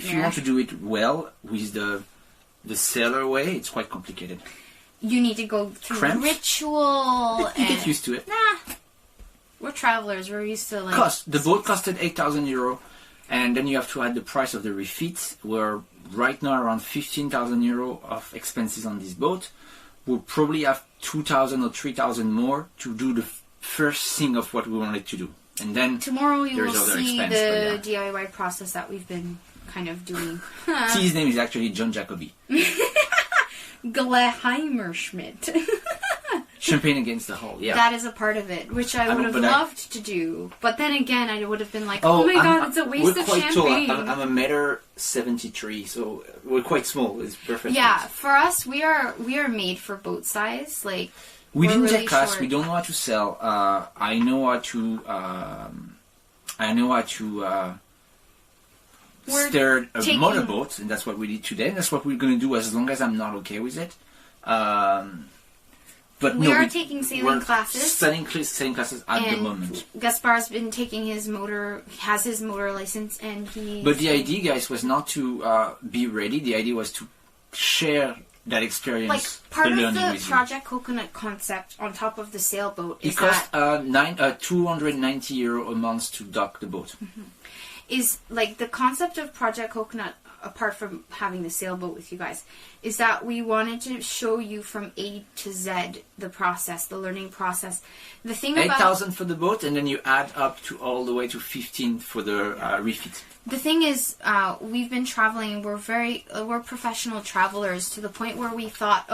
If you want to do it well with the sailor way, it's quite complicated. You need to go through ritual. You get used to it. Nah, we're travelers. We're used to like. The boat costed €8,000, and then you have to add the price of the refit. We're right now around €15,000 of expenses on this boat. We'll probably have 2,000 or 3,000 more to do the first thing of what we wanted to do, and then tomorrow you will see the DIY process that we've been kind of doing. His name is actually John Jacobi. Gleheimerschmidt. Champagne against the hull, yeah. That is a part of it, which I would have loved to do. But then again, I would have been like, oh my god, it's a waste of champagne. Tall. I'm 1.73 m, so we're quite small. It's perfect. Yeah, for us, we are made for boat size. Like we didn't take class. We don't know how to sail. I know how to steer a motorboat, and that's what we did today. And that's what we're going to do as long as I'm not okay with it. But we are taking sailing classes. Sailing classes at the moment. Gaspar's been taking has his motor license, and he. But the idea, guys, was not to be ready. The idea was to share that experience. Like part of the Project Coconut concept on top of the sailboat is that €290 a month to dock the boat. Mm-hmm. Is like the concept of Project Coconut, apart from having the sailboat with you guys, is that we wanted to show you from A to Z the process, the learning process. The thing about 8,000 for the boat, and then you add up to all the way to 15 for the refit. The thing is, we've been traveling. We're professional travelers to the point where we thought,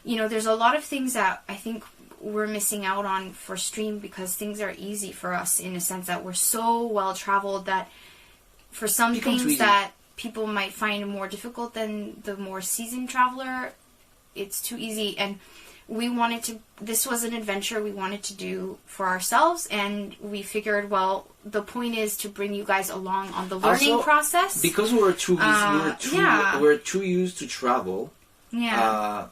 there's a lot of things that I think we're missing out on for stream because things are easy for us in a sense that we're so well traveled that for some things that people might find more difficult than the more seasoned traveler, it's too easy. And this was an adventure we wanted to do for ourselves, and we figured, well, the point is to bring you guys along on the learning process. Because we were too used to travel. Yeah.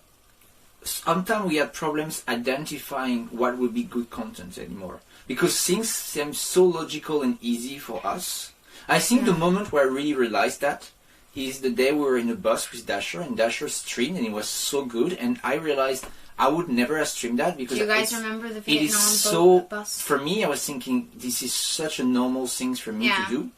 Sometimes we had problems identifying what would be good content anymore. Because things seem so logical and easy for us. I think the moment where I really realized that is the day we were in a bus with Dasher, and Dasher streamed, and it was so good, and I realized I would never have streamed that because do you guys remember the Vietnam bus? For me, I was thinking this is such a normal thing for me to do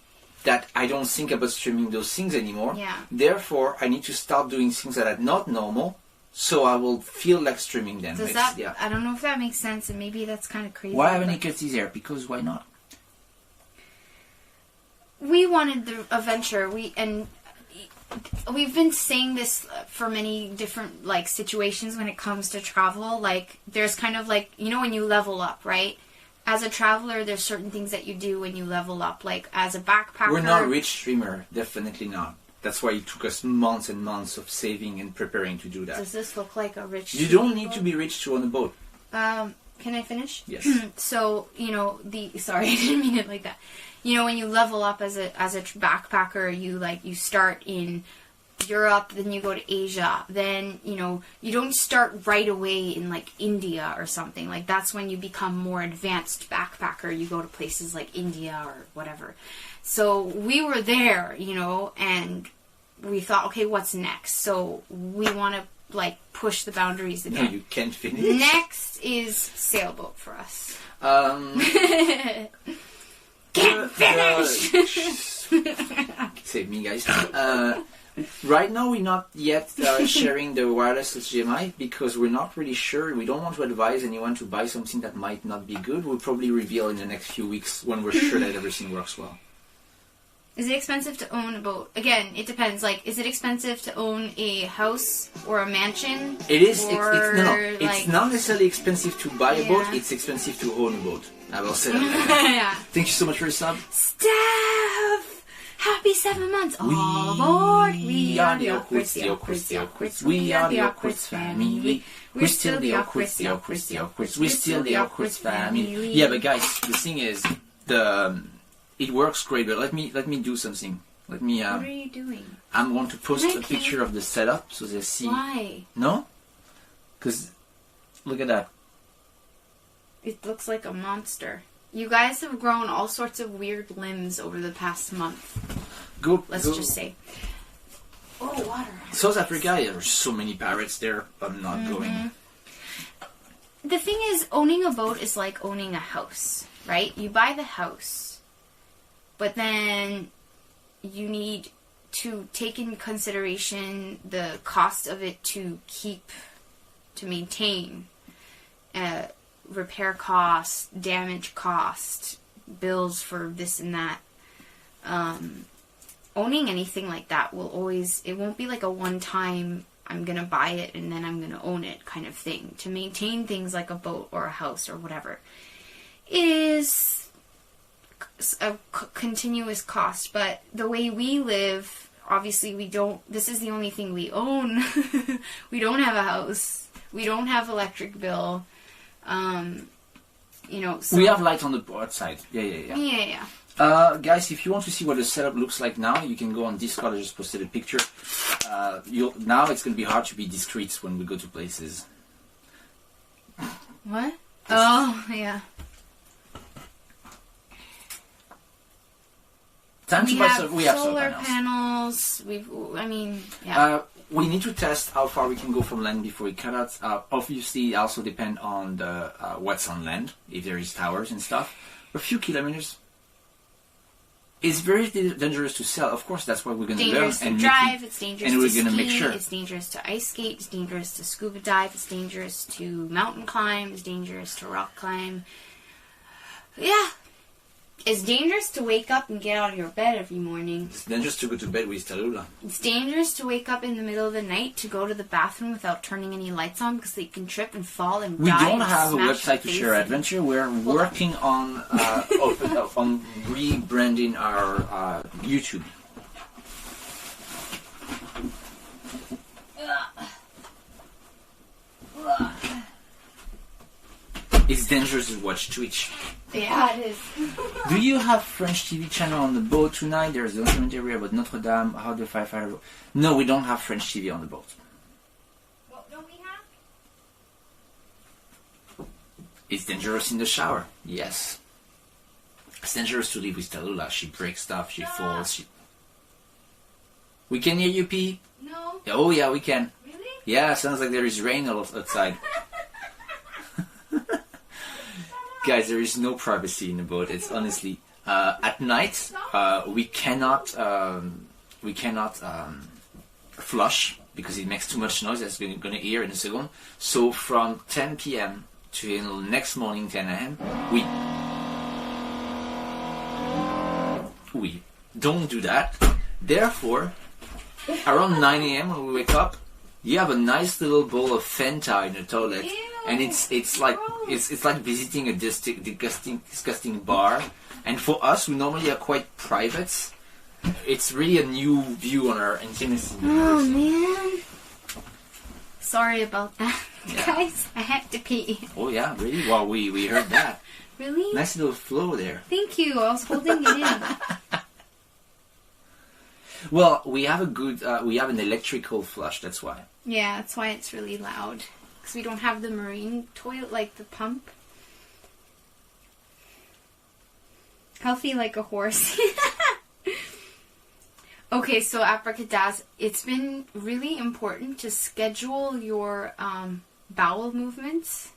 that I don't think about streaming those things anymore. Yeah. Therefore, I need to start doing things that are not normal, so I will feel like streaming them. I don't know if that makes sense, and maybe that's kind of crazy. Why haven't you there? Because why not? We wanted the adventure. We've been saying this for many different situations when it comes to travel. Like there's kind of when you level up, right? As a traveler, there's certain things that you do when you level up. Like as a backpacker, we're not a rich streamer, definitely not. That's why it took us months and months of saving and preparing to do that. Does this look like a rich? You don't need to be rich to own a boat. Can I finish? Yes. So sorry, I didn't mean it like that. When you level up as a backpacker, you start in Europe, then you go to Asia, then you don't start right away in India or something. That's when you become more advanced backpacker. You go to places like India or whatever. So we were there, and we thought, okay, what's next? So we want to push the boundaries again. No, you can't finish. Next is sailboat for us. Can't finish! Save me, guys. Right now, we're not yet sharing the wireless HDMI because we're not really sure. We don't want to advise anyone to buy something that might not be good. We'll probably reveal in the next few weeks when we're sure that everything works well. Is it expensive to own a boat? Again, it depends. Is it expensive to own a house or a mansion? It is. It's not necessarily expensive to buy a boat. It's expensive to own a boat. I will say that. Yeah. Thank you so much for your sub. Steph! Happy 7 months. All aboard. We are the Awkwards, the Awkwards, the Awkwards. We are the Awkwards family. We're still the Awkwards, the Awkwards, the Awkwards. We're still the Awkwards family. Yeah, but guys, the thing is, it works great, but let me do something. What are you doing? I'm going to post a picture of the setup so they see. Why? No? Because look at that. It looks like a monster. You guys have grown all sorts of weird limbs over the past month. Let's just say. Oh, water. South Africa, there are so many pirates there. I'm not going. The thing is, owning a boat is like owning a house, right? You buy the house, but then you need to take in consideration the cost of it to maintain, repair cost, damage cost, bills for this and that. Owning anything like that it won't be like a one-time, I'm going to buy it and then I'm going to own it kind of thing. To maintain things like a boat or a house or whatever is a continuous cost. But the way we live, obviously this is the only thing we own. We don't have a house. We don't have electric bill. So we have light on the outside. Yeah. Guys, if you want to see what the setup looks like now, you can go on Discord. I just posted a picture. Now it's going to be hard to be discreet when we go to places. What? Oh, yeah. We have solar panels. Yeah. We need to test how far we can go from land before we cut out. Obviously, it also depends on what's on land, if there is towers and stuff. A few kilometers. It's very dangerous to sail. Of course, that's why we're going to learn and drive. It's dangerous and to we're ski. Make sure. It's dangerous to ice skate. It's dangerous to scuba dive. It's dangerous to mountain climb. It's dangerous to rock climb. Yeah. It's dangerous to wake up and get out of your bed every morning. It's dangerous to go to bed with Tallulah. It's dangerous to wake up in the middle of the night to go to the bathroom without turning any lights on because they can trip and fall and we die. We don't have a website to share adventure. We're working on rebranding our YouTube. It's dangerous to watch Twitch. Yeah, it is. Do you have French TV channel on the boat tonight? There's a documentary about Notre Dame, how the firefighter... No, we don't have French TV on the boat. What don't we have? It's dangerous in the shower. Yes. It's dangerous to live with Tallulah. She breaks stuff, she falls. We can hear you, P? No. Oh, yeah, we can. Really? Yeah, sounds like there is rain outside. Guys, there is no privacy in the boat. It's honestly at night we cannot flush because it makes too much noise. That's going to hear in a second. So from 10 p.m. to the next morning 10 a.m. we don't do that. Therefore, around 9 a.m. when we wake up, you have a nice little bowl of Fanta in the toilet. Ew. And it's like it's like visiting a disgusting bar. And for us, we normally are quite private. It's really a new view on our intimacy. Oh man! Sorry about that, yeah. Guys. I had to pee. Oh yeah, really? Well, we heard that. Really? Nice little flow there. Thank you. I was holding it in. Well, we have we have an electrical flush. That's why. Yeah, that's why it's really loud. Because we don't have the marine toilet, like the pump. Healthy like a horse. Okay, so Abracadaz, it's been really important to schedule your bowel movements.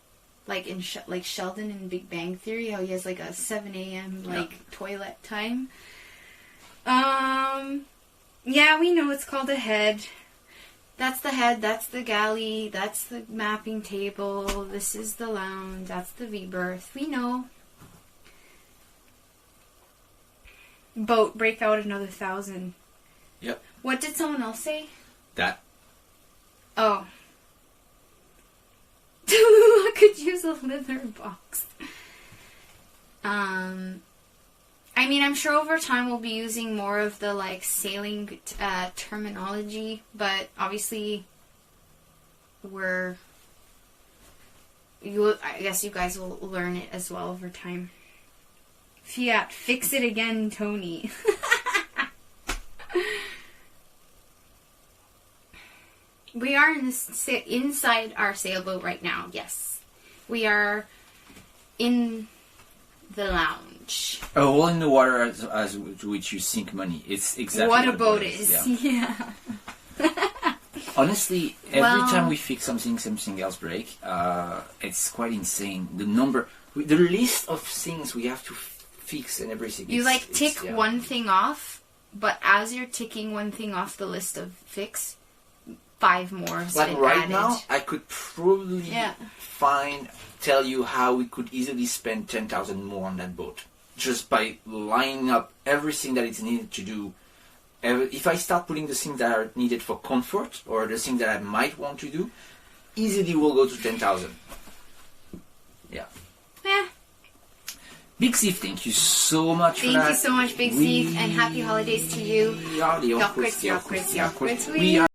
Like in like Sheldon in Big Bang Theory, how he has like a 7 a.m. toilet time. Yeah, we know it's called a head. That's the head, that's the galley, that's the mapping table, this is the lounge, that's the V-berth. We know. Boat, break out another 1,000. Yep. What did someone else say? That. Oh. I could use a litter box. I mean, I'm sure over time we'll be using more of the, sailing terminology, but obviously I guess you guys will learn it as well over time. Fiat, fix it again, Tony. We are inside our sailboat right now, yes. We are in the lounge. huge. A hole in the water as to which you sink money. It's exactly What a boat is. Yeah. Honestly, every time we fix something else break. It's quite insane. The list of things we have to fix and everything. You tick one thing off, but as you're ticking one thing off the list of fix, 5 more have been right added. now, I could probably tell you how we could easily spend 10,000 more on that boat just by lining up everything that is needed to do. If I start putting the things that are needed for comfort or the things that I might want to do, easily we'll go to 10,000. Yeah. Big Thief, thank you so much for that. Thank you so much, Big Thief, and happy holidays to you. We are the Chris. We are